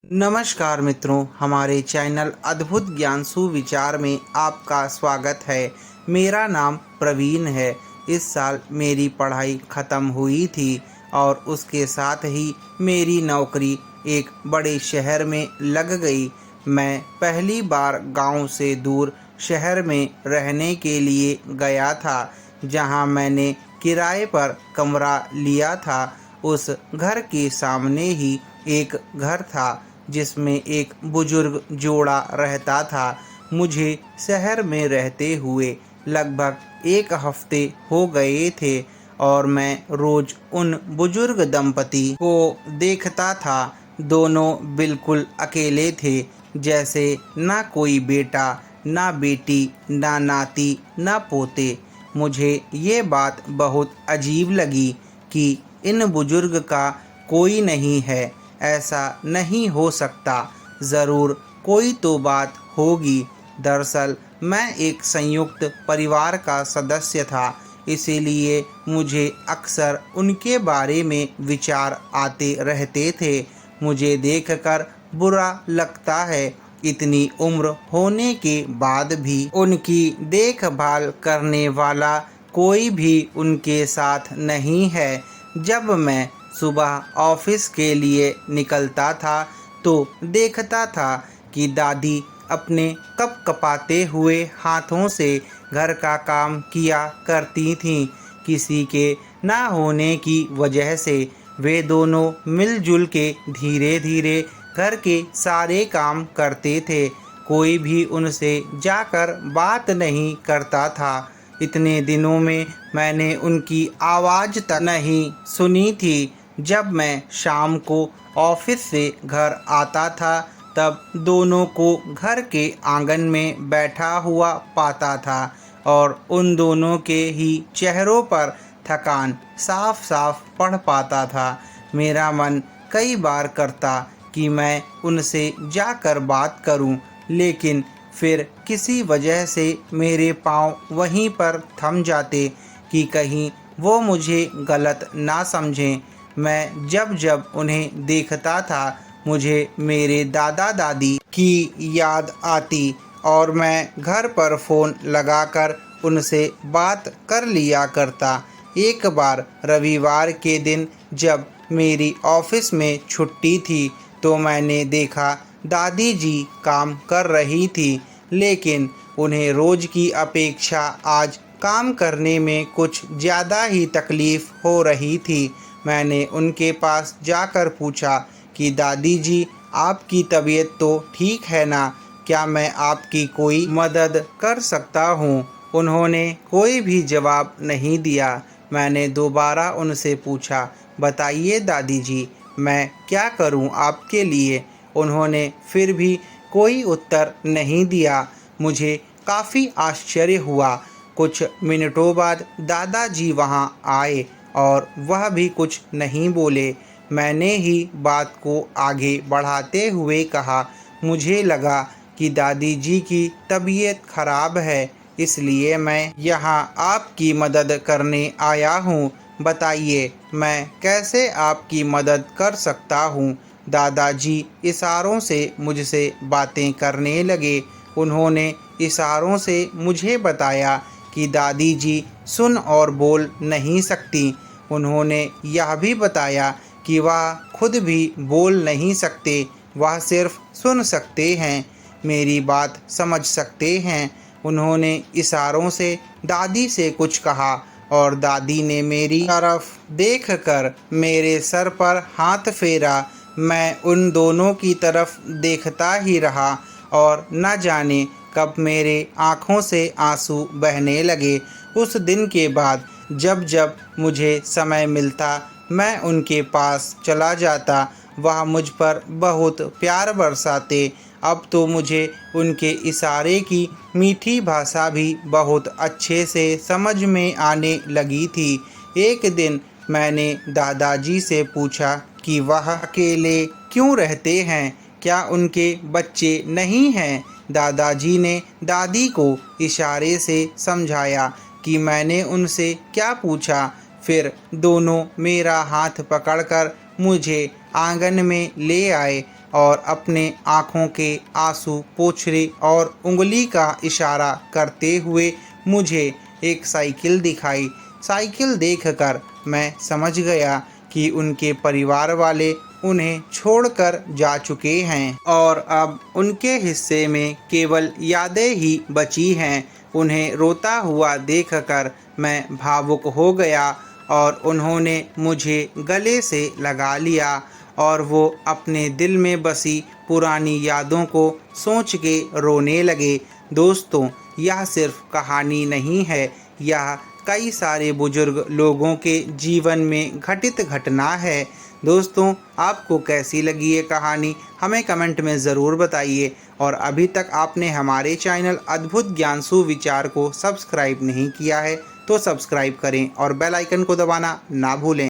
नमस्कार मित्रों, हमारे चैनल अद्भुत ज्ञान सुविचार में आपका स्वागत है। मेरा नाम प्रवीण है। इस साल मेरी पढ़ाई ख़त्म हुई थी और उसके साथ ही मेरी नौकरी एक बड़े शहर में लग गई। मैं पहली बार गांव से दूर शहर में रहने के लिए गया था, जहां मैंने किराए पर कमरा लिया था। उस घर के सामने ही एक घर था जिसमें एक बुजुर्ग जोड़ा रहता था। मुझे शहर में रहते हुए लगभग एक हफ्ते हो गए थे और मैं रोज उन बुजुर्ग दंपति को देखता था। दोनों बिल्कुल अकेले थे, जैसे ना कोई बेटा, ना बेटी, ना नाती, ना पोते। मुझे ये बात बहुत अजीब लगी कि इन बुजुर्ग का कोई नहीं है। ऐसा नहीं हो सकता, ज़रूर कोई तो बात होगी। दरअसल मैं एक संयुक्त परिवार का सदस्य था, इसीलिए मुझे अक्सर उनके बारे में विचार आते रहते थे। मुझे देखकर बुरा लगता है, इतनी उम्र होने के बाद भी उनकी देखभाल करने वाला कोई भी उनके साथ नहीं है। जब मैं सुबह ऑफिस के लिए निकलता था तो देखता था कि दादी अपने कपकपाते हुए हाथों से घर का काम किया करती थीं। किसी के ना होने की वजह से वे दोनों मिलजुल के धीरे धीरे घर के सारे काम करते थे। कोई भी उनसे जाकर बात नहीं करता था। इतने दिनों में मैंने उनकी आवाज़ तक नहीं सुनी थी। जब मैं शाम को ऑफिस से घर आता था तब दोनों को घर के आंगन में बैठा हुआ पाता था और उन दोनों के ही चेहरों पर थकान साफ साफ पढ़ पाता था। मेरा मन कई बार करता कि मैं उनसे जाकर बात करूं, लेकिन फिर किसी वजह से मेरे पांव वहीं पर थम जाते कि कहीं वो मुझे गलत ना समझें। मैं जब जब उन्हें देखता था मुझे मेरे दादा दादी की याद आती और मैं घर पर फ़ोन लगाकर उनसे बात कर लिया करता। एक बार रविवार के दिन जब मेरी ऑफिस में छुट्टी थी तो मैंने देखा दादी जी काम कर रही थी, लेकिन उन्हें रोज़ की अपेक्षा आज काम करने में कुछ ज़्यादा ही तकलीफ़ हो रही थी। मैंने उनके पास जाकर पूछा कि दादी जी, आपकी तबीयत तो ठीक है ना? क्या मैं आपकी कोई मदद कर सकता हूँ? उन्होंने कोई भी जवाब नहीं दिया। मैंने दोबारा उनसे पूछा, बताइए दादी जी, मैं क्या करूँ आपके लिए? उन्होंने फिर भी कोई उत्तर नहीं दिया। मुझे काफ़ी आश्चर्य हुआ। कुछ मिनटों बाद दादाजी वहाँ आए और वह भी कुछ नहीं बोले। मैंने ही बात को आगे बढ़ाते हुए कहा, मुझे लगा कि दादी जी की तबीयत खराब है, इसलिए मैं यहाँ आपकी मदद करने आया हूँ। बताइए मैं कैसे आपकी मदद कर सकता हूँ? दादाजी इशारों से मुझसे बातें करने लगे। उन्होंने इशारों से मुझे बताया कि दादी जी सुन और बोल नहीं सकती। उन्होंने यह भी बताया कि वह खुद भी बोल नहीं सकते, वह सिर्फ सुन सकते हैं, मेरी बात समझ सकते हैं। उन्होंने इशारों से दादी से कुछ कहा और दादी ने मेरी तरफ देखकर मेरे सर पर हाथ फेरा। मैं उन दोनों की तरफ देखता ही रहा और न जाने कब मेरे आँखों से आंसू बहने लगे। उस दिन के बाद जब जब मुझे समय मिलता मैं उनके पास चला जाता। वह मुझ पर बहुत प्यार बरसाते। अब तो मुझे उनके इशारे की मीठी भाषा भी बहुत अच्छे से समझ में आने लगी थी। एक दिन मैंने दादाजी से पूछा कि वह अकेले क्यों रहते हैं, क्या उनके बच्चे नहीं हैं? दादाजी ने दादी को इशारे से समझाया कि मैंने उनसे क्या पूछा। फिर दोनों मेरा हाथ पकड़कर मुझे आंगन में ले आए। और अपने आँखों के आंसू पोंछ और उंगली का इशारा करते हुए मुझे एक साइकिल दिखाई। साइकिल देखकर मैं समझ गया कि उनके परिवार वाले उन्हें छोड़कर जा चुके हैं और अब उनके हिस्से में केवल यादें ही बची हैं। उन्हें रोता हुआ देखकर मैं भावुक हो गया और उन्होंने मुझे गले से लगा लिया और वो अपने दिल में बसी पुरानी यादों को सोच के रोने लगे। दोस्तों, यह सिर्फ कहानी नहीं है, यह कई सारे बुजुर्ग लोगों के जीवन में घटित घटना है। दोस्तों, आपको कैसी लगी ये कहानी हमें कमेंट में ज़रूर बताइए और अभी तक आपने हमारे चैनल अद्भुत ज्ञान सुविचार को सब्सक्राइब नहीं किया है तो सब्सक्राइब करें और बेल आइकन को दबाना ना भूलें।